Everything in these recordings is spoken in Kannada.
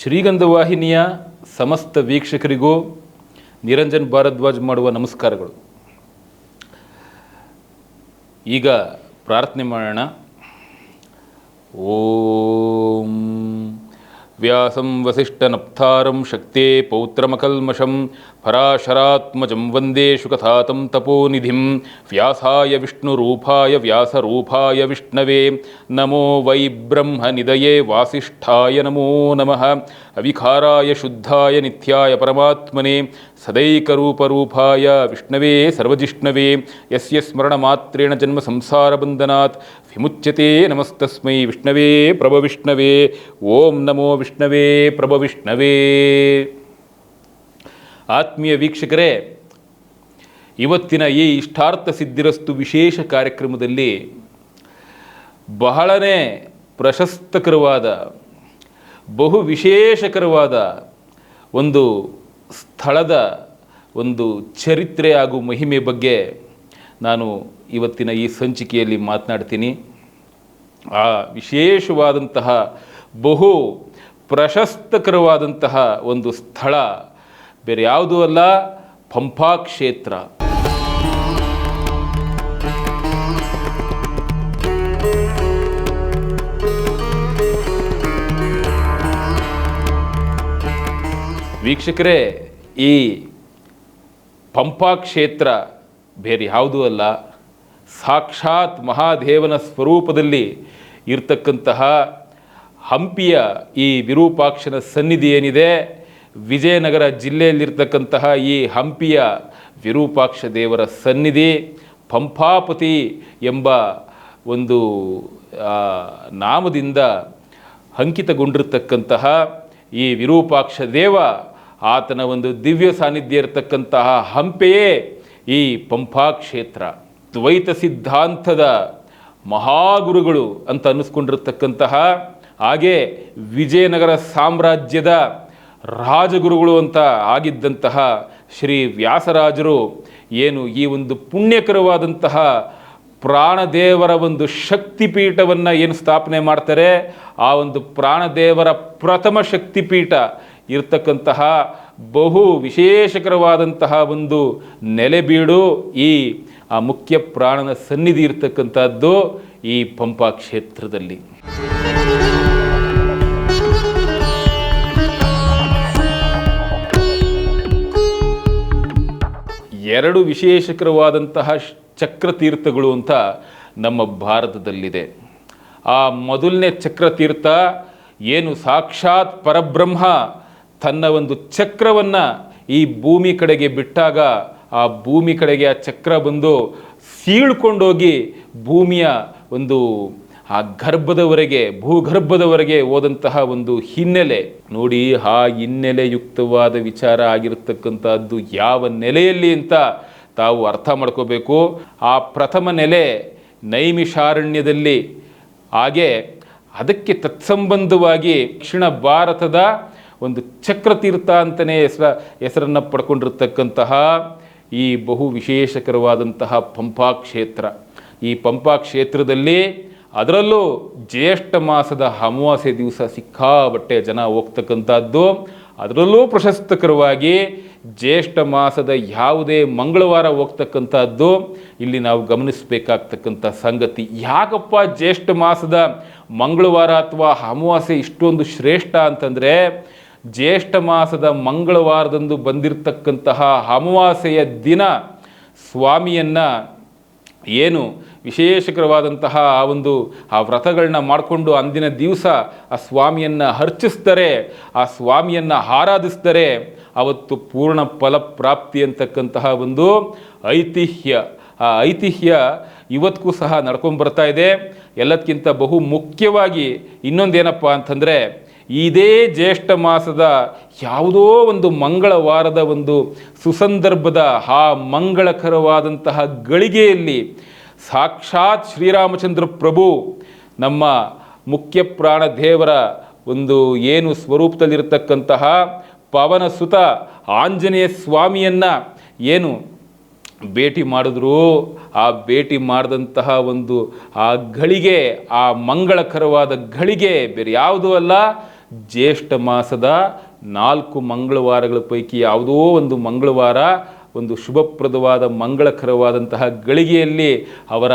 ಶ್ರೀಗಂಧ ವಾಹಿನಿಯ ಸಮಸ್ತ ವೀಕ್ಷಕರಿಗೂ ನಿರಂಜನ್ ಭಾರದ್ವಾಜ್ ಮಾಡುವ ನಮಸ್ಕಾರಗಳು. ಈಗ ಪ್ರಾರ್ಥನೆ ಮಾಡೋಣ. ಓಂ ವ್ಯಾಸಂ ವಸಿಷ್ಠನಪ್ತಾರಂ ಶಕ್ತೇ ಪೌತ್ರಮಕಲ್ಮಷಂ ಪರಾಶರಾತ್ಮಜಂ ವಂದೇ ಶುಕಥಾತಂ ತಪೋನಿಧಿಂ ವ್ಯಾಸಾಯ ವಿಷ್ಣುರೂಪಾಯ ವ್ಯಾಸರೂಪಾಯ ವಿಷ್ಣವೇ ನಮೋ ವೈ ಬ್ರಹ್ಮನಿಧಯೇ ವಾಸಿಷ್ಠಾಯ ನಮೋ ನಮಃ ಅವಿಕಾರಾಯ ಶುದ್ಧಾಯ ನಿತ್ಯಾಯ ಪರಮಾತ್ಮನೇ ಸದೈಕರೂಪರೂಪಾಯ ವಿಷ್ಣವೇ ಸರ್ವಜಿಷ್ಣವೇ ಯಸ್ಯ ಸ್ಮರಣಮಾತ್ರೇಣ ಜನ್ಮ ಸಂಸಾರಬಂಧನಾತ್ ವಿಮುಚ್ಯತೆ ನಮಸ್ತಸ್ಮೈ ವಿಷ್ಣವೇ ಪ್ರಭವಿಷ್ಣವೇ. ಓಂ ನಮೋ ವಿಷ್ಣವೇ ಪ್ರಭವಿಷ್ಣವೇ. ಆತ್ಮೀಯ ವೀಕ್ಷಕರೇ, ಇವತ್ತಿನ ಈ ಇಷ್ಟಾರ್ಥ ಸಿದ್ಧಿರಸ್ತು ವಿಶೇಷ ಕಾರ್ಯಕ್ರಮದಲ್ಲಿ ಬಹಳನೇ ಪ್ರಶಸ್ತಕರವಾದ ಬಹು ವಿಶೇಷಕರವಾದ ಒಂದು ಸ್ಥಳದ ಒಂದು ಚರಿತ್ರೆ ಹಾಗೂ ಮಹಿಮೆ ಬಗ್ಗೆ ನಾನು ಇವತ್ತಿನ ಈ ಸಂಚಿಕೆಯಲ್ಲಿ ಮಾತನಾಡ್ತೀನಿ. ಆ ವಿಶೇಷವಾದಂತಹ ಬಹು ಪ್ರಶಸ್ತಕರವಾದಂತಹ ಒಂದು ಸ್ಥಳ ಬೇರೆ ಯಾವುದೂ ಅಲ್ಲ, ಪಂಪಾ ಕ್ಷೇತ್ರ. ವೀಕ್ಷಕರೇ, ಈ ಪಂಪಾ ಕ್ಷೇತ್ರ ಬೇರೆ ಯಾವುದೂ ಅಲ್ಲ, ಸಾಕ್ಷಾತ್ ಮಹಾದೇವನ ಸ್ವರೂಪದಲ್ಲಿ ಇರ್ತಕ್ಕಂತಹ ಹಂಪಿಯ ಈ ವಿರೂಪಾಕ್ಷನ ಸನ್ನಿಧಿ ಏನಿದೆ, ವಿಜಯನಗರ ಜಿಲ್ಲೆಯಲ್ಲಿರ್ತಕ್ಕಂತಹ ಈ ಹಂಪಿಯ ವಿರೂಪಾಕ್ಷ ದೇವರ ಸನ್ನಿಧಿ ಪಂಪಾಪತಿ ಎಂಬ ಒಂದು ನಾಮದಿಂದ ಅಂಕಿತಗೊಂಡಿರ್ತಕ್ಕಂತಹ ಈ ವಿರೂಪಾಕ್ಷ ದೇವ, ಆತನ ಒಂದು ದಿವ್ಯ ಸಾನ್ನಿಧ್ಯ ಇರತಕ್ಕಂತಹ ಹಂಪೆಯೇ ಈ ಪಂಪಾ ಕ್ಷೇತ್ರ. ದ್ವೈತ ಸಿದ್ಧಾಂತದ ಮಹಾಗುರುಗಳು ಅಂತ ಅನ್ನಿಸ್ಕೊಂಡಿರ್ತಕ್ಕಂತಹ, ಹಾಗೆ ವಿಜಯನಗರ ಸಾಮ್ರಾಜ್ಯದ ರಾಜಗುರುಗಳು ಅಂತ ಆಗಿದ್ದಂತಹ ಶ್ರೀ ವ್ಯಾಸರಾಜರು ಏನು ಈ ಒಂದು ಪುಣ್ಯಕರವಾದಂತಹ ಪ್ರಾಣದೇವರ ಒಂದು ಶಕ್ತಿಪೀಠವನ್ನು ಏನು ಸ್ಥಾಪನೆ ಮಾಡ್ತಾರೆ, ಆ ಒಂದು ಪ್ರಾಣದೇವರ ಪ್ರಥಮ ಶಕ್ತಿಪೀಠ ಇರ್ತಕ್ಕಂತಹ ಬಹು ವಿಶೇಷಕರವಾದಂತಹ ಒಂದು ನೆಲೆಬೀಡು ಈ ಆ ಮುಖ್ಯ ಪ್ರಾಣನ ಸನ್ನಿಧಿ ಇರ್ತಕ್ಕಂಥದ್ದು ಈ ಪಂಪಾ ಕ್ಷೇತ್ರದಲ್ಲಿ. ಎರಡು ವಿಶೇಷಕರವಾದಂತಹ ಚಕ್ರತೀರ್ಥಗಳು ಅಂತ ನಮ್ಮ ಭಾರತದಲ್ಲಿದೆ. ಆ ಮೊದಲನೇ ಚಕ್ರತೀರ್ಥ ಏನು ಸಾಕ್ಷಾತ್ ಪರಬ್ರಹ್ಮ ತನ್ನ ಒಂದು ಚಕ್ರವನ್ನು ಈ ಭೂಮಿ ಕಡೆಗೆ ಬಿಟ್ಟಾಗ ಆ ಭೂಮಿ ಕಡೆಗೆ ಆ ಚಕ್ರ ಬಂದು ಸೀಳ್ಕೊಂಡೋಗಿ ಭೂಮಿಯ ಒಂದು ಆ ಗರ್ಭದವರೆಗೆ ಭೂಗರ್ಭದವರೆಗೆ ಹೋದಂತಹ ಒಂದು ಹಿನ್ನೆಲೆ ನೋಡಿ. ಆ ಹಿನ್ನೆಲೆಯುಕ್ತವಾದ ವಿಚಾರ ಆಗಿರತಕ್ಕಂಥದ್ದು ಯಾವ ನೆಲೆಯಲ್ಲಿ ಅಂತ ತಾವು ಅರ್ಥ ಮಾಡ್ಕೋಬೇಕು. ಆ ಪ್ರಥಮ ನೆಲೆ ನೈಮಿಷಾರಣ್ಯದಲ್ಲಿ, ಹಾಗೆ ಅದಕ್ಕೆ ತತ್ಸಂಬಂಧವಾಗಿ ದಕ್ಷಿಣ ಭಾರತದ ಒಂದು ಚಕ್ರತೀರ್ಥ ಅಂತಲೇ ಹೆಸರನ್ನು ಪಡ್ಕೊಂಡಿರ್ತಕ್ಕಂತಹ ಈ ಬಹು ವಿಶೇಷಕರವಾದಂತಹ ಪಂಪಾ ಕ್ಷೇತ್ರ. ಈ ಪಂಪಾ ಕ್ಷೇತ್ರದಲ್ಲಿ ಅದರಲ್ಲೂ ಜ್ಯೇಷ್ಠ ಮಾಸದ ಅಮಾವಾಸ್ಯೆ ದಿವಸ ಸಿಕ್ಕಾಬಟ್ಟೆ ಜನ ಹೋಗ್ತಕ್ಕಂಥದ್ದು. ಅದರಲ್ಲೂ ಪ್ರಶಸ್ತಕರವಾಗಿ ಜ್ಯೇಷ್ಠ ಮಾಸದ ಯಾವುದೇ ಮಂಗಳವಾರ ಹೋಗ್ತಕ್ಕಂಥದ್ದು ಇಲ್ಲಿ ನಾವು ಗಮನಿಸಬೇಕಾಗ್ತಕ್ಕಂಥ ಸಂಗತಿ. ಯಾಕಪ್ಪ ಜ್ಯೇಷ್ಠ ಮಾಸದ ಮಂಗಳವಾರ ಅಥವಾ ಅಮಾವಾಸ್ಯೆ ಇಷ್ಟೊಂದು ಶ್ರೇಷ್ಠ ಅಂತಂದರೆ, ಜ್ಯೇಷ್ಠ ಮಾಸದ ಮಂಗಳವಾರದಂದು ಬಂದಿರತಕ್ಕಂತಹ ಅಮಾವಾಸ್ಯೆಯ ದಿನ ಸ್ವಾಮಿಯನ್ನು ಏನು ವಿಶೇಷಕರವಾದಂತಹ ಆ ವ್ರತಗಳನ್ನ ಮಾಡಿಕೊಂಡು ಅಂದಿನ ದಿವಸ ಆ ಸ್ವಾಮಿಯನ್ನು ಅರ್ಚಿಸ್ತಾರೆ, ಆ ಸ್ವಾಮಿಯನ್ನು ಆರಾಧಿಸ್ತಾರೆ. ಅವತ್ತು ಪೂರ್ಣ ಫಲಪ್ರಾಪ್ತಿ ಅಂತಕ್ಕಂತಹ ಒಂದು ಐತಿಹ್ಯ. ಆ ಐತಿಹ್ಯ ಇವತ್ತಿಗೂ ಸಹ ನಡ್ಕೊಂಡ್ಬರ್ತಾ ಇದೆ. ಎಲ್ಲದಕ್ಕಿಂತ ಬಹು ಮುಖ್ಯವಾಗಿ ಇನ್ನೊಂದೇನಪ್ಪ ಅಂತಂದರೆ, ಇದೇ ಜ್ಯೇಷ್ಠ ಮಾಸದ ಯಾವುದೋ ಒಂದು ಮಂಗಳವಾರದ ಒಂದು ಸುಸಂದರ್ಭದ ಆ ಮಂಗಳಕರವಾದಂತಹ ಗಳಿಗೆಯಲ್ಲಿ ಸಾಕ್ಷಾತ್ ಶ್ರೀರಾಮಚಂದ್ರ ಪ್ರಭು ನಮ್ಮ ಮುಖ್ಯ ಪ್ರಾಣ ದೇವರ ಒಂದು ಏನು ಸ್ವರೂಪದಲ್ಲಿರತಕ್ಕಂತಹ ಪವನ ಸುತ ಆಂಜನೇಯ ಸ್ವಾಮಿಯನ್ನು ಏನು ಭೇಟಿ ಮಾಡಿದ್ರು, ಆ ಭೇಟಿ ಮಾಡಿದಂತಹ ಒಂದು ಆ ಗಳಿಗೆ, ಆ ಮಂಗಳಕರವಾದ ಗಳಿಗೆ ಬೇರೆ ಯಾವುದೂ ಅಲ್ಲ, ಜ್ಯೇಷ್ಠ ಮಾಸದ 4 ಮಂಗಳವಾರಗಳ ಪೈಕಿ ಯಾವುದೋ ಒಂದು ಮಂಗಳವಾರ ಒಂದು ಶುಭಪ್ರದವಾದ ಮಂಗಳಕರವಾದಂತಹ ಗಳಿಗೆಯಲ್ಲಿ ಅವರ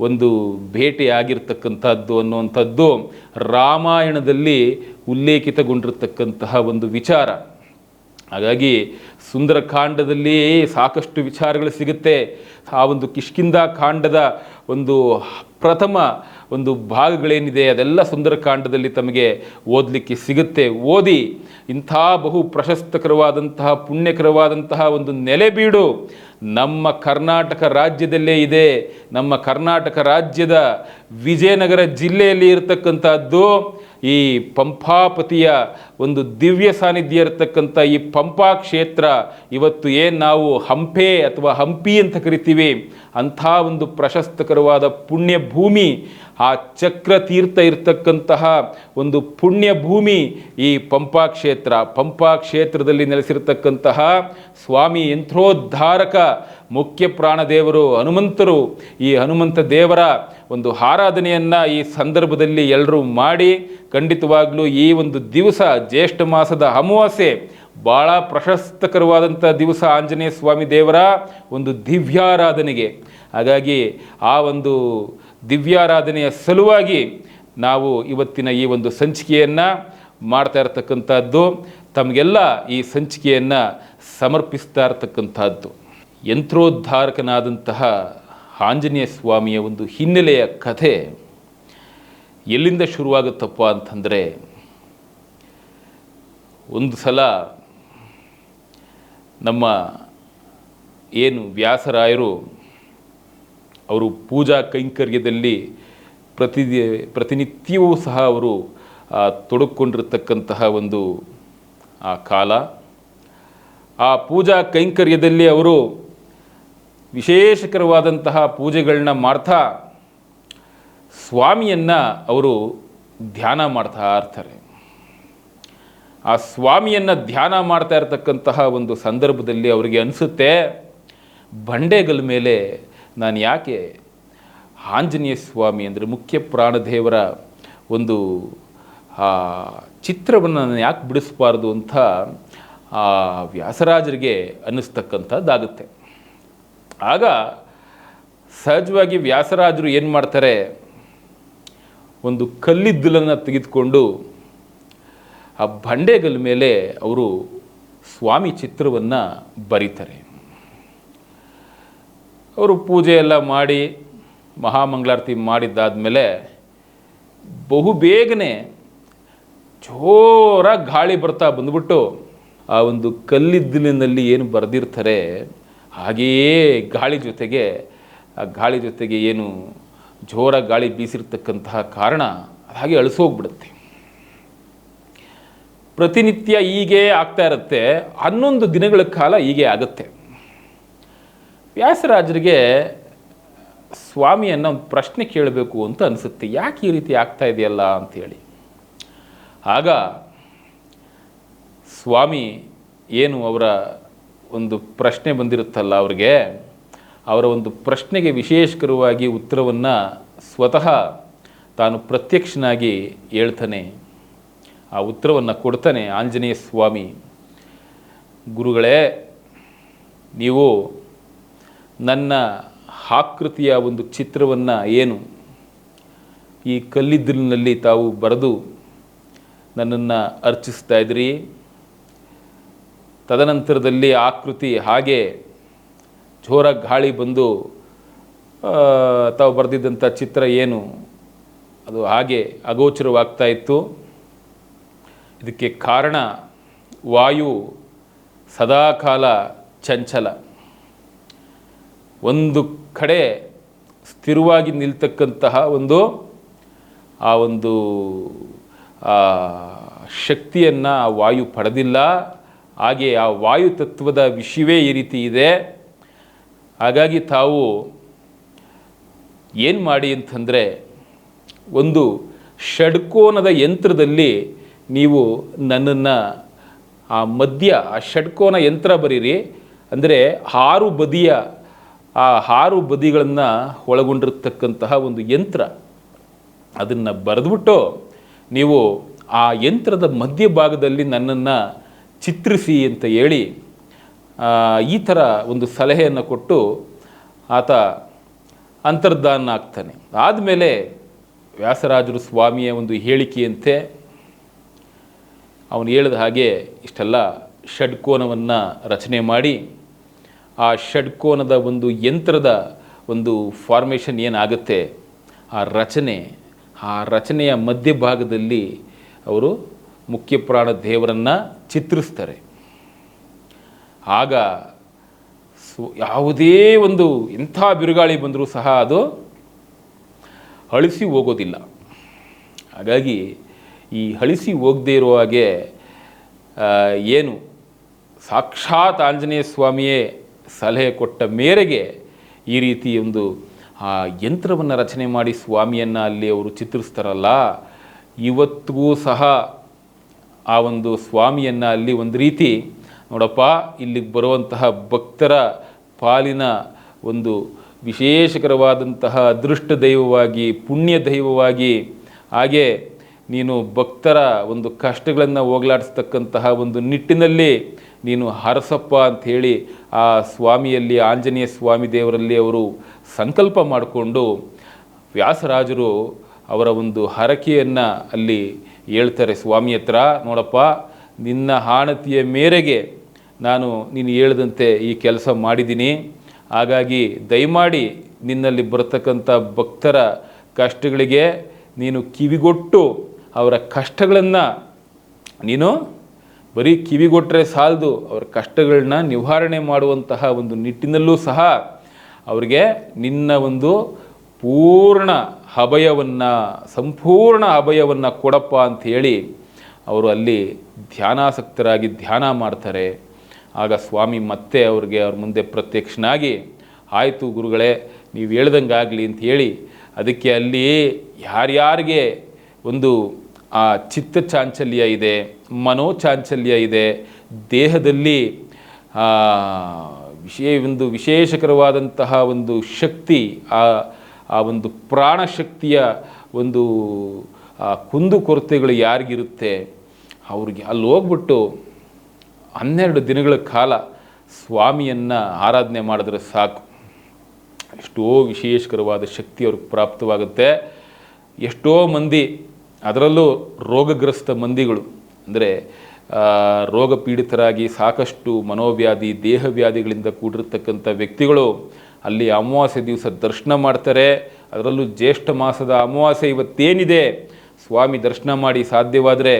ಒಂದು ಭೇಟಿಯಾಗಿರ್ತಕ್ಕಂಥದ್ದು ಅನ್ನುವಂಥದ್ದು ರಾಮಾಯಣದಲ್ಲಿ ಉಲ್ಲೇಖಿತಗೊಂಡಿರ್ತಕ್ಕಂತಹ ಒಂದು ವಿಚಾರ. ಹಾಗಾಗಿ ಸುಂದರಕಾಂಡದಲ್ಲಿ ಸಾಕಷ್ಟು ವಿಚಾರಗಳು ಸಿಗುತ್ತೆ. ಆ ಒಂದು ಕಿಷ್ಕಿಂಧ ಕಾಂಡದ ಒಂದು ಪ್ರಥಮ ಒಂದು ಭಾಗಗಳೇನಿದೆ ಅದೆಲ್ಲ ಸುಂದರಕಾಂಡದಲ್ಲಿ ತಮಗೆ ಓದಲಿಕ್ಕೆ ಸಿಗುತ್ತೆ. ಓದಿ ಇಂಥ ಬಹು ಪ್ರಶಸ್ತಕರವಾದಂತಹ ಪುಣ್ಯಕರವಾದಂತಹ ಒಂದು ನೆಲೆಬೀಡು ನಮ್ಮ ಕರ್ನಾಟಕ ರಾಜ್ಯದಲ್ಲೇ ಇದೆ. ನಮ್ಮ ಕರ್ನಾಟಕ ರಾಜ್ಯದ ವಿಜಯನಗರ ಜಿಲ್ಲೆಯಲ್ಲಿ ಇರತಕ್ಕಂಥದ್ದು ಈ ಪಂಪಾಪತಿಯ ಒಂದು ದಿವ್ಯ ಸಾನ್ನಿಧ್ಯ ಇರತಕ್ಕಂಥ ಈ ಪಂಪಾ ಕ್ಷೇತ್ರ. ಇವತ್ತು ಏನು ನಾವು ಹಂಪೆ ಅಥವಾ ಹಂಪಿ ಅಂತ ಕರಿತೀವಿ, ಅಂಥ ಒಂದು ಪ್ರಶಸ್ತಕರವಾದ ಪುಣ್ಯ ಭೂಮಿ, ಆ ಚಕ್ರ ತೀರ್ಥ ಇರತಕ್ಕಂತಹ ಒಂದು ಪುಣ್ಯ ಭೂಮಿ ಈ ಪಂಪಾ ಕ್ಷೇತ್ರ. ಪಂಪಾ ಕ್ಷೇತ್ರದಲ್ಲಿ ನೆಲೆಸಿರತಕ್ಕಂತಹ ಸ್ವಾಮಿ ಯಂತ್ರೋದ್ಧಾರಕ ಮುಖ್ಯ ಪ್ರಾಣದೇವರು ಹನುಮಂತರು. ಈ ಹನುಮಂತ ದೇವರ ಒಂದು ಆರಾಧನೆಯನ್ನು ಈ ಸಂದರ್ಭದಲ್ಲಿ ಎಲ್ಲರೂ ಮಾಡಿ, ಖಂಡಿತವಾಗ್ಲೂ ಈ ಒಂದು ದಿವಸ ಜ್ಯೇಷ್ಠ ಮಾಸದ ಅಮಾವಾಸ್ಯೆ ಭಾಳ ಪ್ರಶಸ್ತಕರವಾದಂಥ ದಿವಸ ಆಂಜನೇಯ ಸ್ವಾಮಿ ದೇವರ ಒಂದು ದಿವ್ಯಾರಾಧನೆಗೆ. ಹಾಗಾಗಿ ಆ ಒಂದು ದಿವ್ಯಾರಾಧನೆಯ ಸಲುವಾಗಿ ನಾವು ಇವತ್ತಿನ ಈ ಒಂದು ಸಂಚಿಕೆಯನ್ನು ಮಾಡ್ತಾ ಇರತಕ್ಕಂಥದ್ದು, ತಮಗೆಲ್ಲ ಈ ಸಂಚಿಕೆಯನ್ನು ಸಮರ್ಪಿಸ್ತಾ ಇರತಕ್ಕಂಥದ್ದು. ಯಂತ್ರೋದ್ಧಾರಕನಾದಂತಹ ಆಂಜನೇಯ ಸ್ವಾಮಿಯ ಒಂದು ಹಿನ್ನೆಲೆಯ ಕಥೆ ಎಲ್ಲಿಂದ ಶುರುವಾಗುತ್ತಪ್ಪ ಅಂತಂದರೆ, ಒಂದು ಸಲ ನಮ್ಮ ಏನು ವ್ಯಾಸರಾಯರು ಅವರು ಪೂಜಾ ಕೈಂಕರ್ಯದಲ್ಲಿ ಪ್ರತಿನಿತ್ಯವೂ ಸಹ ಅವರು ತೊಡಗಿಕೊಂಡಿರ್ತಕ್ಕಂತಹ ಒಂದು ಆ ಕಾಲ. ಆ ಪೂಜಾ ಕೈಂಕರ್ಯದಲ್ಲಿ ಅವರು ವಿಶೇಷಕರವಾದಂತಹ ಪೂಜೆಗಳನ್ನ ಮಾಡ್ತಾ ಸ್ವಾಮಿಯನ್ನು ಅವರು ಧ್ಯಾನ ಮಾಡ್ತಾ ಇರ್ತಾರೆ. ಆ ಸ್ವಾಮಿಯನ್ನು ಧ್ಯಾನ ಮಾಡ್ತಾ ಇರ್ತಕ್ಕಂತಹ ಒಂದು ಸಂದರ್ಭದಲ್ಲಿ ಅವರಿಗೆ ಅನಿಸುತ್ತೆ, ಬಂಡೆಗಲ್ ಮೇಲೆ ನಾನು ಯಾಕೆ ಆಂಜನೇಯ ಸ್ವಾಮಿ ಅಂದರೆ ಮುಖ್ಯ ಪ್ರಾಣದೇವರ ಒಂದು ಚಿತ್ರವನ್ನು ನಾನು ಯಾಕೆ ಬಿಡಿಸ್ಬಾರ್ದು ಅಂತ ಆ ವ್ಯಾಸರಾಜರಿಗೆ ಅನ್ನಿಸ್ತಕ್ಕಂಥದ್ದಾಗುತ್ತೆ. ಆಗ ಸಹಜವಾಗಿ ವ್ಯಾಸರಾಜರು ಏನು ಮಾಡ್ತಾರೆ, ಒಂದು ಕಲ್ಲಿದ್ದಲನ್ನು ತೆಗೆದುಕೊಂಡು ಆ ಬಂಡೆಗಲ್ ಮೇಲೆ ಅವರು ಸ್ವಾಮಿ ಚಿತ್ರವನ್ನು ಬರೀತಾರೆ. ಅವರು ಪೂಜೆ ಎಲ್ಲ ಮಾಡಿ ಮಹಾಮಂಗಳಾರತಿ ಮಾಡಿದ್ದಾದಮೇಲೆ ಬಹು ಬೇಗನೆ ಜೋರಾಗಿ ಗಾಳಿ ಬರ್ತಾ ಬಂದ್ಬಿಟ್ಟು ಆ ಒಂದು ಕಲ್ಲಿದ್ದಲಿನಲ್ಲಿ ಏನು ಬರೆದಿರ್ತಾರೆ ಹಾಗೆಯೇ ಆ ಗಾಳಿ ಜೊತೆಗೆ ಏನು ಜೋರಾಗಿ ಗಾಳಿ ಬೀಸಿರ್ತಕ್ಕಂತಹ ಕಾರಣ ಹಾಗೆ ಅಳಿಸೋಗ್ಬಿಡುತ್ತೆ. ಪ್ರತಿನಿತ್ಯ ಹೀಗೆ ಆಗ್ತಾ ಇರುತ್ತೆ. 11 ದಿನಗಳ ಕಾಲ ಹೀಗೆ ಆಗುತ್ತೆ. ವ್ಯಾಸರಾಜರಿಗೆ ಸ್ವಾಮಿಯನ್ನು ಒಂದು ಪ್ರಶ್ನೆ ಕೇಳಬೇಕು ಅಂತ ಅನಿಸುತ್ತೆ, ಯಾಕೆ ಈ ರೀತಿ ಆಗ್ತಾ ಇದೆಯಲ್ಲ ಅಂಥೇಳಿ. ಆಗ ಸ್ವಾಮಿ ಏನು ಅವರ ಒಂದು ಪ್ರಶ್ನೆ ಬಂದಿರುತ್ತಲ್ಲ ಅವ್ರಿಗೆ, ಅವರ ಒಂದು ಪ್ರಶ್ನೆಗೆ ವಿಶೇಷಕರವಾಗಿ ಉತ್ತರವನ್ನು ಸ್ವತಃ ತಾನು ಪ್ರತ್ಯಕ್ಷನಾಗಿ ಹೇಳ್ತಾನೆ. ಆ ಉತ್ತರವನ್ನು ಕೊಡ್ತಾನೆ ಆಂಜನೇಯ ಸ್ವಾಮಿ. ಗುರುಗಳೇ, ನೀವು ನನ್ನ ಆಕೃತಿಯ ಒಂದು ಚಿತ್ರವನ್ನು ಏನು ಈ ಕಲ್ಲಿದ್ದಲಿನಲ್ಲಿ ತಾವು ಬರೆದು ನನ್ನನ್ನು ಅರ್ಚಿಸ್ತಾ ಇದ್ರಿ, ತದನಂತರದಲ್ಲಿ ಆಕೃತಿ ಹಾಗೆ ಜೋರಾಗಿ ಗಾಳಿ ಬಂದು ತಾವು ಬರೆದಿದ್ದಂಥ ಚಿತ್ರ ಏನು ಅದು ಹಾಗೆ ಅಗೋಚರವಾಗ್ತಾ ಇತ್ತು. ಇದಕ್ಕೆ ಕಾರಣ ವಾಯು ಸದಾಕಾಲ ಚಂಚಲ, ಒಂದು ಕಡೆ ಸ್ಥಿರವಾಗಿ ನಿಲ್ತಕ್ಕಂತಹ ಆ ಒಂದು ಶಕ್ತಿಯನ್ನು ಆ ವಾಯು ಪಡೆದಿಲ್ಲ. ಹಾಗೆ ಆ ವಾಯು ತತ್ವದ ವಿಷಯವೇ ಈ ರೀತಿ ಇದೆ. ಹಾಗಾಗಿ ತಾವು ಏನು ಮಾಡಿ ಅಂತಂದರೆ, ಒಂದು ಷಡ್ಕೋನದ ಯಂತ್ರದಲ್ಲಿ ನೀವು ನನ್ನನ್ನು ಆ ಮಧ್ಯ ಆ ಷಡ್ಕೋನ ಯಂತ್ರ ಬರೀರಿ. ಅಂದರೆ 6 ಬದಿಯ ಆ 6 ಬದಿಗಳನ್ನು ಒಳಗೊಂಡಿರ್ತಕ್ಕಂತಹ ಒಂದು ಯಂತ್ರ, ಅದನ್ನು ಬರೆದ್ಬಿಟ್ಟು ನೀವು ಆ ಯಂತ್ರದ ಮಧ್ಯಭಾಗದಲ್ಲಿ ನನ್ನನ್ನು ಚಿತ್ರಿಸಿ ಅಂತ ಹೇಳಿ ಈ ಥರ ಒಂದು ಸಲಹೆಯನ್ನು ಕೊಟ್ಟು ಆತ ಅಂತರ್ಧಾನ ಆಗ್ತಾನೆ. ಆದಮೇಲೆ ವ್ಯಾಸರಾಜರು ಸ್ವಾಮಿಯ ಒಂದು ಹೇಳಿಕೆಯಂತೆ ಅವನು ಹೇಳಿದ ಹಾಗೆ ಇಷ್ಟೆಲ್ಲ ಷಡ್ಕೋನವನ್ನು ರಚನೆ ಮಾಡಿ ಆ ಷಡ್ಕೋನದ ಒಂದು ಯಂತ್ರದ ಒಂದು ಫಾರ್ಮೇಷನ್ ಏನಾಗುತ್ತೆ, ಆ ರಚನೆಯ ಮಧ್ಯಭಾಗದಲ್ಲಿ ಅವರು ಮುಖ್ಯ ಪ್ರಾಣ ದೇವರನ್ನು ಚಿತ್ರಿಸ್ತಾರೆ. ಆಗ ಯಾವುದೇ ಒಂದು ಎಂಥ ಬಿರುಗಾಳಿ ಬಂದರೂ ಸಹ ಅದು ಅಳಿಸಿ ಹೋಗೋದಿಲ್ಲ. ಹಾಗಾಗಿ ಈ ಅಳಿಸಿ ಹೋಗದೇ ಇರುವ ಹಾಗೆ ಏನು ಸಾಕ್ಷಾತ್ ಆಂಜನೇಯ ಸ್ವಾಮಿಯೇ ಸಲಹೆ ಕೊಟ್ಟ ಮೇರೆಗೆ ಈ ರೀತಿ ಒಂದು ಆ ಯಂತ್ರವನ್ನು ರಚನೆ ಮಾಡಿ ಸ್ವಾಮಿಯನ್ನು ಅಲ್ಲಿ ಅವರು ಚಿತ್ರಿಸ್ತಾರಲ್ಲ, ಇವತ್ತಿಗೂ ಸಹ ಆ ಒಂದು ಸ್ವಾಮಿಯನ್ನು ಅಲ್ಲಿ ಒಂದು ರೀತಿ ನೋಡಪ್ಪ, ಇಲ್ಲಿಗೆ ಬರುವಂತಹ ಭಕ್ತರ ಪಾಲಿನ ಒಂದು ವಿಶೇಷಕರವಾದಂತಹ ಅದೃಷ್ಟ ದೈವವಾಗಿ, ಪುಣ್ಯ ದೈವವಾಗಿ, ಹಾಗೆ ನೀನು ಭಕ್ತರ ಒಂದು ಕಷ್ಟಗಳನ್ನು ಹೋಗಲಾಡಿಸ್ತಕ್ಕಂತಹ ಒಂದು ನಿಟ್ಟಿನಲ್ಲಿ ನೀನು ಹರಸಪ್ಪ ಅಂಥೇಳಿ ಆ ಸ್ವಾಮಿಯಲ್ಲಿ, ಆಂಜನೇಯ ಸ್ವಾಮಿ ದೇವರಲ್ಲಿ ಅವರು ಸಂಕಲ್ಪ ಮಾಡಿಕೊಂಡು ವ್ಯಾಸರಾಜರು ಅವರ ಒಂದು ಹರಕೆಯನ್ನು ಅಲ್ಲಿ ಹೇಳ್ತಾರೆ ಸ್ವಾಮಿ ಹತ್ರ. ನೋಡಪ್ಪ, ನಿನ್ನ ಆಣತಿಯ ಮೇರೆಗೆ ನೀನು ಹೇಳಿದಂತೆ ಈ ಕೆಲಸ ಮಾಡಿದ್ದೀನಿ. ಹಾಗಾಗಿ ದಯಮಾಡಿ ನಿನ್ನಲ್ಲಿ ಬರತಕ್ಕಂಥ ಭಕ್ತರ ಕಷ್ಟಗಳಿಗೆ ನೀನು ಕಿವಿಗೊಟ್ಟು ಅವರ ಕಷ್ಟಗಳನ್ನು ನೀನು ಬರೀ ಕಿವಿಗೊಟ್ಟರೆ ಸಾಲದು, ಅವರ ಕಷ್ಟಗಳನ್ನ ನಿವಾರಣೆ ಮಾಡುವಂತಹ ಒಂದು ನಿಟ್ಟಿನಲ್ಲೂ ಸಹ ಅವರಿಗೆ ನಿನ್ನ ಒಂದು ಸಂಪೂರ್ಣ ಅಭಯವನ್ನು ಕೊಡಪ್ಪ ಅಂಥೇಳಿ ಅವರು ಅಲ್ಲಿ ಧ್ಯಾನಾಸಕ್ತರಾಗಿ ಧ್ಯಾನ ಮಾಡ್ತಾರೆ. ಆಗ ಸ್ವಾಮಿ ಮತ್ತೆ ಅವ್ರ ಮುಂದೆ ಪ್ರತ್ಯಕ್ಷನಾಗಿ, ಆಯಿತು ಗುರುಗಳೇ, ನೀವು ಹೇಳ್ದಂಗೆ ಆಗಲಿ ಅಂಥೇಳಿ ಅದಕ್ಕೆ ಅಲ್ಲಿ ಯಾರ್ಯಾರಿಗೆ ಒಂದು ಆ ಚಿತ್ತ ಚಾಂಚಲ್ಯ ಇದೆ, ಮನೋಚಾಂಚಲ್ಯ ಇದೆ, ದೇಹದಲ್ಲಿ ಒಂದು ವಿಶೇಷಕರವಾದಂತಹ ಒಂದು ಶಕ್ತಿ, ಆ ಒಂದು ಪ್ರಾಣಶಕ್ತಿಯ ಒಂದು ಕುಂದುಕೊರತೆಗಳು ಯಾರಿಗಿರುತ್ತೆ ಅವ್ರಿಗೆ ಅಲ್ಲಿ ಹೋಗ್ಬಿಟ್ಟು 12 ದಿನಗಳ ಕಾಲ ಸ್ವಾಮಿಯನ್ನು ಆರಾಧನೆ ಮಾಡಿದ್ರೆ ಸಾಕು, ಎಷ್ಟೋ ವಿಶೇಷಕರವಾದ ಶಕ್ತಿ ಅವ್ರಿಗೆ ಪ್ರಾಪ್ತವಾಗುತ್ತೆ. ಎಷ್ಟೋ ಮಂದಿ, ಅದರಲ್ಲೂ ರೋಗಗ್ರಸ್ತ ಮಂದಿಗಳು, ಅಂದರೆ ರೋಗ ಪೀಡಿತರಾಗಿ ಸಾಕಷ್ಟು ಮನೋವ್ಯಾಧಿ, ದೇಹವ್ಯಾಧಿಗಳಿಂದ ಕೂಡಿರ್ತಕ್ಕಂಥ ವ್ಯಕ್ತಿಗಳು ಅಲ್ಲಿ ಅಮಾವಾಸ್ಯೆ ದಿವಸ ದರ್ಶನ ಮಾಡ್ತಾರೆ. ಅದರಲ್ಲೂ ಜ್ಯೇಷ್ಠ ಮಾಸದ ಅಮಾವಾಸ್ಯೆ ಇವತ್ತೇನಿದೆ, ಸ್ವಾಮಿ ದರ್ಶನ ಮಾಡಿ ಸಾಧ್ಯವಾದರೆ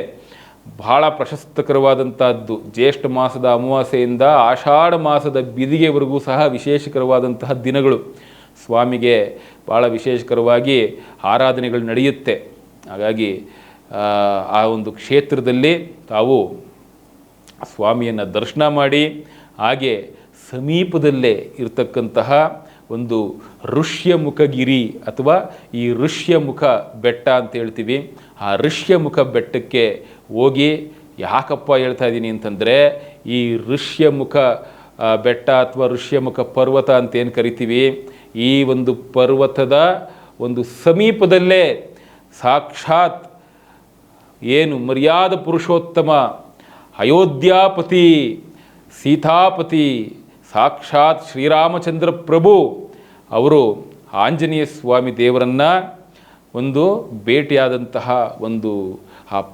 ಬಹಳ ಪ್ರಶಸ್ತಕರವಾದಂತಹದ್ದು. ಜ್ಯೇಷ್ಠ ಮಾಸದ ಅಮಾವಾಸ್ಯೆಯಿಂದ ಆಷಾಢ ಮಾಸದ ಬಿದಿಗೆವರೆಗೂ ಸಹ ವಿಶೇಷಕರವಾದಂತಹ ದಿನಗಳು. ಸ್ವಾಮಿಗೆ ಭಾಳ ವಿಶೇಷಕರವಾಗಿ ಆರಾಧನೆಗಳು ನಡೆಯುತ್ತೆ. ಹಾಗಾಗಿ ಆ ಒಂದು ಕ್ಷೇತ್ರದಲ್ಲಿ ತಾವು ಸ್ವಾಮಿಯನ್ನು ದರ್ಶನ ಮಾಡಿ, ಹಾಗೆ ಸಮೀಪದಲ್ಲೇ ಇರತಕ್ಕಂತಹ ಒಂದು ಋಷ್ಯಮುಖಗಿರಿ ಅಥವಾ ಈ ಋಷ್ಯಮುಖ ಬೆಟ್ಟ ಅಂತ ಹೇಳ್ತೀವಿ, ಆ ಋಷ್ಯಮುಖ ಬೆಟ್ಟಕ್ಕೆ ಹೋಗಿ, ಯಾಕಪ್ಪ ಹೇಳ್ತಾ ಇದ್ದೀನಿ ಅಂತಂದರೆ, ಈ ಋಷ್ಯಮುಖ ಬೆಟ್ಟ ಅಥವಾ ಋಷ್ಯಮುಖ ಪರ್ವತ ಅಂತ ಏನು ಕರಿತೀವಿ, ಈ ಒಂದು ಪರ್ವತದ ಒಂದು ಸಮೀಪದಲ್ಲೇ ಸಾಕ್ಷಾತ್ ಏನು ಮರ್ಯಾದ ಪುರುಷೋತ್ತಮ ಅಯೋಧ್ಯಾಪತಿ ಸೀತಾಪತಿ ಸಾಕ್ಷಾತ್ ಶ್ರೀರಾಮಚಂದ್ರ ಪ್ರಭು ಅವರು ಆಂಜನೇಯ ಸ್ವಾಮಿ ದೇವರನ್ನು ಒಂದು ಭೇಟಿಯಾದಂತಹ ಒಂದು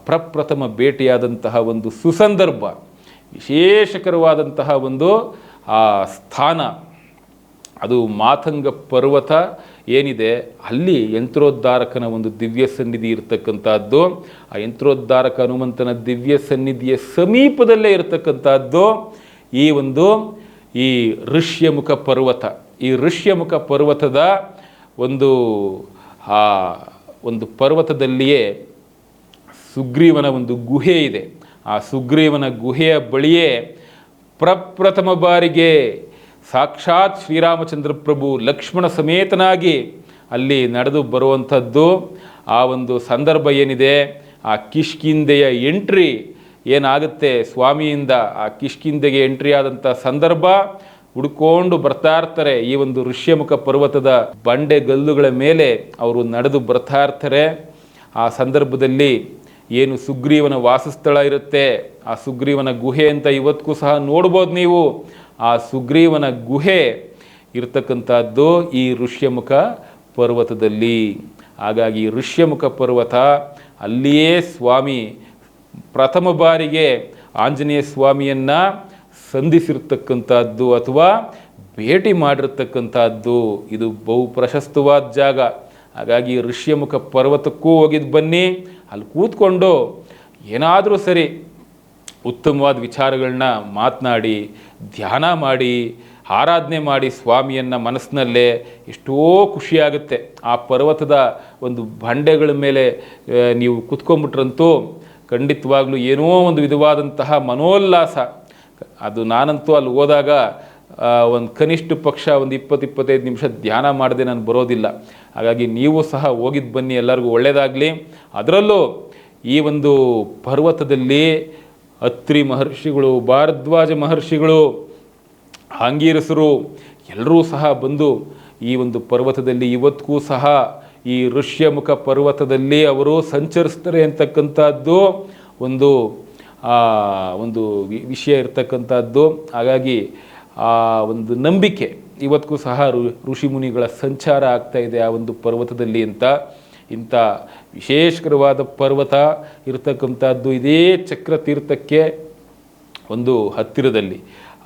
ಪ್ರಪ್ರಥಮ ಭೇಟಿಯಾದಂತಹ ಒಂದು ಸುಸಂದರ್ಭ, ವಿಶೇಷಕರವಾದಂತಹ ಒಂದು ಸ್ಥಾನ ಅದು ಮಾತಂಗ ಪರ್ವತ ಏನಿದೆ, ಅಲ್ಲಿ ಯಂತ್ರೋದ್ಧಾರಕನ ಒಂದು ದಿವ್ಯ ಸನ್ನಿಧಿ ಇರತಕ್ಕಂಥದ್ದು. ಆ ಯಂತ್ರೋದ್ಧಾರಕ ಹನುಮಂತನ ದಿವ್ಯ ಸನ್ನಿಧಿಯ ಸಮೀಪದಲ್ಲೇ ಇರತಕ್ಕಂಥದ್ದು ಈ ಋಷ್ಯಮುಖ ಪರ್ವತ. ಈ ಋಷ್ಯಮುಖ ಪರ್ವತದ ಒಂದು ಪರ್ವತದಲ್ಲಿಯೇ ಸುಗ್ರೀವನ ಒಂದು ಗುಹೆ ಇದೆ. ಆ ಸುಗ್ರೀವನ ಗುಹೆಯ ಬಳಿಯೇ ಪ್ರಪ್ರಥಮ ಬಾರಿಗೆ ಸಾಕ್ಷಾತ್ ಶ್ರೀರಾಮಚಂದ್ರ ಪ್ರಭು ಲಕ್ಷ್ಮಣ ಸಮೇತನಾಗಿ ಅಲ್ಲಿ ನಡೆದು ಬರುವಂಥದ್ದು. ಆ ಒಂದು ಸಂದರ್ಭ ಏನಿದೆ, ಆ ಕಿಷ್ಕಿಂಧೆಯ ಎಂಟ್ರಿ ಏನಾಗುತ್ತೆ ಸ್ವಾಮಿಯಿಂದ, ಆ ಕಿಷ್ಕಿಂಧೆಗೆ ಎಂಟ್ರಿ ಆದಂಥ ಸಂದರ್ಭ ಹುಡ್ಕೊಂಡು ಬರ್ತಾ ಇರ್ತಾರೆ. ಈ ಒಂದು ಋಷ್ಯಮುಖ ಪರ್ವತದ ಬಂಡೆ ಗಲ್ಲುಗಳ ಮೇಲೆ ಅವರು ನಡೆದು ಬರ್ತಾ ಇರ್ತಾರೆ. ಆ ಸಂದರ್ಭದಲ್ಲಿ ಏನು ಸುಗ್ರೀವನ ವಾಸಸ್ಥಳ ಇರುತ್ತೆ, ಆ ಸುಗ್ರೀವನ ಗುಹೆ ಅಂತ ಇವತ್ತಿಗೂ ಸಹ ನೋಡ್ಬೋದು ನೀವು. ಆ ಸುಗ್ರೀವನ ಗುಹೆ ಇರ್ತಕ್ಕಂಥದ್ದು ಈ ಋಷ್ಯಮುಖ ಪರ್ವತದಲ್ಲಿ. ಹಾಗಾಗಿ ಋಷ್ಯಮುಖ ಪರ್ವತ, ಅಲ್ಲಿಯೇ ಸ್ವಾಮಿ ಪ್ರಥಮ ಬಾರಿಗೆ ಆಂಜನೇಯ ಸ್ವಾಮಿಯನ್ನು ಸಂಧಿಸಿರ್ತಕ್ಕಂಥದ್ದು ಅಥವಾ ಭೇಟಿ ಮಾಡಿರ್ತಕ್ಕಂಥದ್ದು. ಇದು ಬಹು ಪ್ರಶಸ್ತವಾದ ಜಾಗ. ಹಾಗಾಗಿ ಋಷ್ಯಮುಖ ಪರ್ವತಕ್ಕೂ ಹೋಗಿದ್ದು ಬನ್ನಿ, ಅಲ್ಲಿ ಕೂತ್ಕೊಂಡು ಏನಾದರೂ ಸರಿ ಉತ್ತಮವಾದ ವಿಚಾರಗಳನ್ನ ಮಾತನಾಡಿ, ಧ್ಯಾನ ಮಾಡಿ, ಆರಾಧನೆ ಮಾಡಿ ಸ್ವಾಮಿಯನ್ನು ಮನಸ್ಸಿನಲ್ಲೇ ಎಷ್ಟೋ ಖುಷಿಯಾಗುತ್ತೆ. ಆ ಪರ್ವತದ ಒಂದು ಬಂಡೆಗಳ ಮೇಲೆ ನೀವು ಕೂತ್ಕೊಂಡ್ಬಿಟ್ರಂತೂ ಖಂಡಿತವಾಗ್ಲೂ ಏನೋ ಒಂದು ವಿಧವಾದಂತಹ ಮನೋಲ್ಲಾಸ. ಅದು ನಾನಂತೂ ಅಲ್ಲಿ ಹೋದಾಗ ಒಂದು ಕನಿಷ್ಠ ಪಕ್ಷ ಒಂದು 20-25 ನಿಮಿಷ ಧ್ಯಾನ ಮಾಡದೆ ನಾನು ಬರೋದಿಲ್ಲ. ಹಾಗಾಗಿ ನೀವು ಸಹ ಹೋಗಿದ್ದು ಬನ್ನಿ, ಎಲ್ಲರಿಗೂ ಒಳ್ಳೆಯದಾಗಲಿ. ಅದರಲ್ಲೂ ಈ ಒಂದು ಪರ್ವತದಲ್ಲಿ ಅತ್ರಿ ಮಹರ್ಷಿಗಳು, ಭಾರದ್ವಾಜ ಮಹರ್ಷಿಗಳು, ಆಂಗೀರಸರು ಎಲ್ಲರೂ ಸಹ ಬಂದು ಈ ಒಂದು ಪರ್ವತದಲ್ಲಿ ಇವತ್ತಿಗೂ ಸಹ ಈ ಋಷ್ಯಮುಖ ಪರ್ವತದಲ್ಲಿ ಅವರು ಸಂಚರಿಸ್ತಾರೆ ಅಂತಕ್ಕಂಥದ್ದು ಒಂದು ಒಂದು ವಿಷಯ ಇರ್ತಕ್ಕಂಥದ್ದು. ಹಾಗಾಗಿ ಆ ಒಂದು ನಂಬಿಕೆ ಇವತ್ತಿಗೂ ಸಹ ಋಷಿ ಮುನಿಗಳ ಸಂಚಾರ ಆಗ್ತಾ ಇದೆ ಆ ಒಂದು ಪರ್ವತದಲ್ಲಿ ಅಂತ. ಇಂಥ ವಿಶೇಷಕರವಾದ ಪರ್ವತ ಇರತಕ್ಕಂಥದ್ದು ಇದೇ ಚಕ್ರತೀರ್ಥಕ್ಕೆ ಒಂದು ಹತ್ತಿರದಲ್ಲಿ.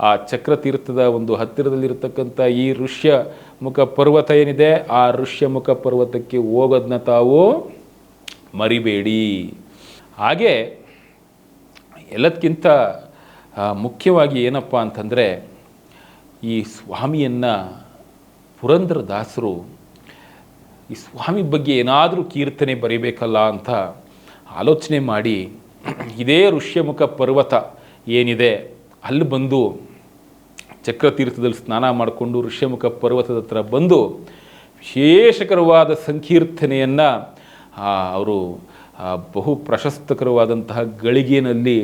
ಆ ಚಕ್ರತೀರ್ಥದ ಒಂದು ಹತ್ತಿರದಲ್ಲಿರ್ತಕ್ಕಂಥ ಈ ಋಷ್ಯಮುಖ ಪರ್ವತ ಏನಿದೆ, ಆ ಋಷ್ಯಮುಖ ಪರ್ವತಕ್ಕೆ ಹೋಗೋದನ್ನ ತಾವು ಮರಿಬೇಡಿ. ಹಾಗೆ ಎಲ್ಲದಕ್ಕಿಂತ ಮುಖ್ಯವಾಗಿ ಏನಪ್ಪ ಅಂತಂದರೆ, ಈ ಸ್ವಾಮಿಯನ್ನು ಪುರಂದರದಾಸರು ಈ ಸ್ವಾಮಿ ಬಗ್ಗೆ ಏನಾದರೂ ಕೀರ್ತನೆ ಬರೀಬೇಕಲ್ಲ ಅಂತ ಆಲೋಚನೆ ಮಾಡಿ ಇದೇ ಋಷ್ಯಮುಖ ಪರ್ವತ ಏನಿದೆ ಅಲ್ಲಿ ಬಂದು ಚಕ್ರತೀರ್ಥದಲ್ಲಿ ಸ್ನಾನ ಮಾಡಿಕೊಂಡು ಋಷ್ಯಮುಖ ಪರ್ವತದ ಹತ್ರ ಬಂದು ವಿಶೇಷಕರವಾದ ಸಂಕೀರ್ತನೆಯನ್ನು ಅವರು ಬಹು ಪ್ರಶಸ್ತಕರವಾದಂತಹ ಗಳಿಗೆಯಲ್ಲಿ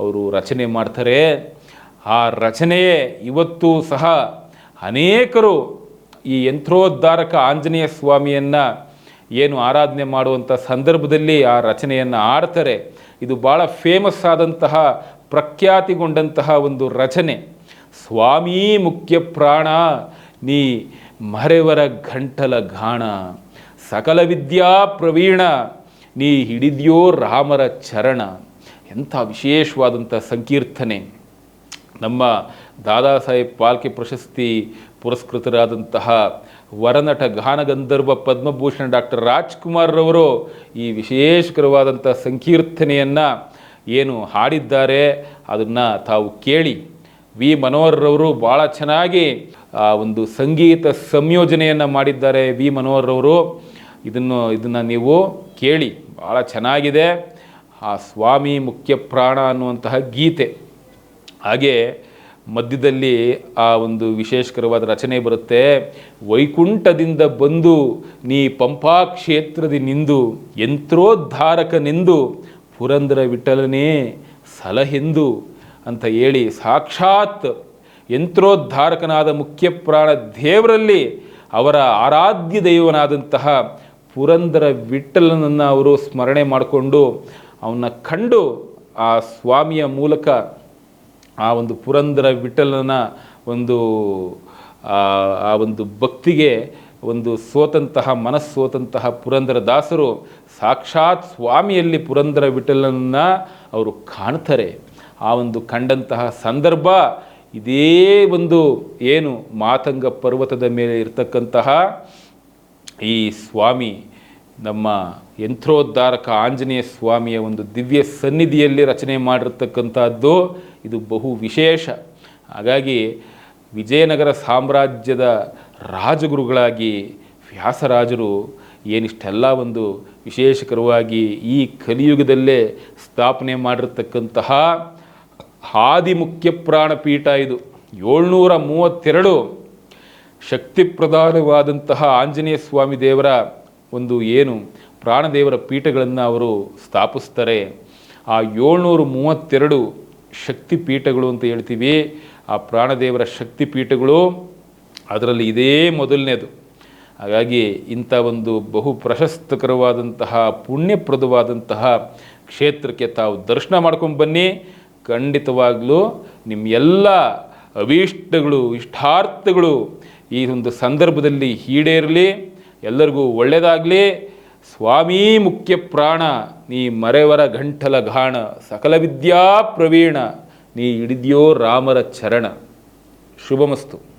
ಅವರು ರಚನೆ ಮಾಡ್ತಾರೆ. ಆ ರಚನೆಯೇ ಇವತ್ತು ಸಹ ಅನೇಕರು ಈ ಯಂತ್ರೋದ್ಧಾರಕ ಆಂಜನೇಯ ಸ್ವಾಮಿಯನ್ನು ಏನು ಆರಾಧನೆ ಮಾಡುವಂಥ ಸಂದರ್ಭದಲ್ಲಿ ಆ ರಚನೆಯನ್ನು ಆಡ್ತಾರೆ. ಇದು ಭಾಳ ಫೇಮಸ್ ಆದಂತಹ ಪ್ರಖ್ಯಾತಿಗೊಂಡಂತಹ ಒಂದು ರಚನೆ. ಸ್ವಾಮೀ ಮುಖ್ಯ ಪ್ರಾಣ ನೀ ಮರೆವರ ಗಂಟಲ ಘಾಣ, ಸಕಲ ವಿದ್ಯಾ ಪ್ರವೀಣ ನೀ ಹಿಡಿದ್ಯೋ ರಾಮರ ಚರಣ. ಎಂಥ ವಿಶೇಷವಾದಂಥ ಸಂಕೀರ್ತನೆ. ನಮ್ಮ ದಾದಾ ಸಾಹೇಬ್ ಫಾಲ್ಕೆ ಪ್ರಶಸ್ತಿ ಪುರಸ್ಕೃತರಾದಂತಹ ವರನಟ ಗಾನಗಂಧರ್ವ ಪದ್ಮಭೂಷಣ ಡಾಕ್ಟರ್ ರಾಜ್ಕುಮಾರ್ರವರು ಈ ವಿಶೇಷಕರವಾದಂಥ ಸಂಕೀರ್ತನೆಯನ್ನು ಏನು ಹಾಡಿದ್ದಾರೆ ಅದನ್ನು ತಾವು ಕೇಳಿ. ವಿ ಮನೋಹರ್ರವರು ಭಾಳ ಚೆನ್ನಾಗಿ ಒಂದು ಸಂಗೀತ ಸಂಯೋಜನೆಯನ್ನು ಮಾಡಿದ್ದಾರೆ. ವಿ ಮನೋಹರ್ರವರು ಇದನ್ನು ನೀವು ಕೇಳಿ, ಭಾಳ ಚೆನ್ನಾಗಿದೆ. ಆ ಸ್ವಾಮಿ ಮುಖ್ಯ ಪ್ರಾಣ ಅನ್ನುವಂತಹ ಗೀತೆ. ಹಾಗೆ ಮಧ್ಯದಲ್ಲಿ ಆ ಒಂದು ವಿಶೇಷಕರವಾದ ರಚನೆ ಬರುತ್ತೆ. ವೈಕುಂಠದಿಂದ ಬಂದು ನೀ ಪಂಪಾ ಕ್ಷೇತ್ರದಿ ನಿಂದು ಯಂತ್ರೋದ್ಧಾರಕನೆಂದು ಪುರಂದರ ವಿಠಲನೇ ಸಲಹೆಂದು ಅಂತ ಹೇಳಿ ಸಾಕ್ಷಾತ್ ಯಂತ್ರೋದ್ಧಾರಕನಾದ ಮುಖ್ಯ ಪ್ರಾಣ ದೇವರಲ್ಲಿ ಅವರ ಆರಾಧ್ಯ ದೈವನಾದಂತಹ ಪುರಂದರ ವಿಠಲನನ್ನು ಅವರು ಸ್ಮರಣೆ ಮಾಡಿಕೊಂಡು ಅವನ್ನ ಕಂಡು ಆ ಸ್ವಾಮಿಯ ಮೂಲಕ ಆ ಒಂದು ಪುರಂದರ ವಿಠಲನ ಒಂದು ಆ ಒಂದು ಭಕ್ತಿಗೆ ಒಂದು ಮನಸ್ಸೋತಂತಹ ಪುರಂದರ ದಾಸರು ಸಾಕ್ಷಾತ್ ಸ್ವಾಮಿಯಲ್ಲಿ ಪುರಂದರ ವಿಠಲನನ್ನ ಅವರು ಕಾಣ್ತಾರೆ. ಆ ಒಂದು ಕಂಡಂತಹ ಸಂದರ್ಭ ಇದೇ ಒಂದು ಏನು ಮಾತಂಗ ಪರ್ವತದ ಮೇಲೆ ಇರತಕ್ಕಂತಹ ಈ ಸ್ವಾಮಿ ನಮ್ಮ ಯಂತ್ರೋದ್ಧಾರಕ ಆಂಜನೇಯ ಸ್ವಾಮಿಯ ಒಂದು ದಿವ್ಯ ಸನ್ನಿಧಿಯಲ್ಲಿ ರಚನೆ ಮಾಡಿರ್ತಕ್ಕಂಥದ್ದು ಇದು ಬಹು ವಿಶೇಷ. ಹಾಗಾಗಿ ವಿಜಯನಗರ ಸಾಮ್ರಾಜ್ಯದ ರಾಜಗುರುಗಳಾಗಿ ವ್ಯಾಸರಾಜರು ಏನಿಷ್ಟೆಲ್ಲ ಒಂದು ವಿಶೇಷಕರವಾಗಿ ಈ ಕಲಿಯುಗದಲ್ಲೇ ಸ್ಥಾಪನೆ ಮಾಡಿರ್ತಕ್ಕಂತಹ ಆದಿಮುಖ್ಯ ಪ್ರಾಣಪೀಠ ಇದು. 732 ಶಕ್ತಿ ಪ್ರಧಾನವಾದಂತಹ ಆಂಜನೇಯ ಸ್ವಾಮಿ ದೇವರ ಒಂದು ಏನು ಪ್ರಾಣದೇವರ ಪೀಠಗಳನ್ನು ಅವರು ಸ್ಥಾಪಿಸ್ತಾರೆ. ಆ 732 ಶಕ್ತಿ ಪೀಠಗಳು ಅಂತ ಹೇಳ್ತೀವಿ. ಆ ಪ್ರಾಣದೇವರ ಶಕ್ತಿ ಪೀಠಗಳು ಅದರಲ್ಲಿ ಇದೇ ಮೊದಲನೇದು. ಹಾಗಾಗಿ ಇಂಥ ಒಂದು ಬಹು ಪ್ರಶಸ್ತಕರವಾದಂತಹ ಪುಣ್ಯಪ್ರದವಾದಂತಹ ಕ್ಷೇತ್ರಕ್ಕೆ ತಾವು ದರ್ಶನ ಮಾಡ್ಕೊಂಡು ಬನ್ನಿ. ಖಂಡಿತವಾಗ್ಲೂ ನಿಮ್ಮ ಎಲ್ಲ ಅಭೀಷ್ಟಗಳು, ಇಷ್ಟಾರ್ಥಗಳು ಈ ಒಂದು ಸಂದರ್ಭದಲ್ಲಿ ಈಡೇರಲಿ. ಎಲ್ಲರಿಗೂ ಒಳ್ಳೆಯದಾಗಲಿ. ಸ್ವಾಮೀ ಮುಖ್ಯ ಪ್ರಾಣ ನೀ ಮರೆವರ ಗಂಟಲ ಘಾಣ, ಸಕಲ ವಿದ್ಯಾ ಪ್ರವೀಣ ನೀ ಹಿಡಿದ್ಯೋ ರಾಮರ ಚರಣ. ಶುಭಮಸ್ತು.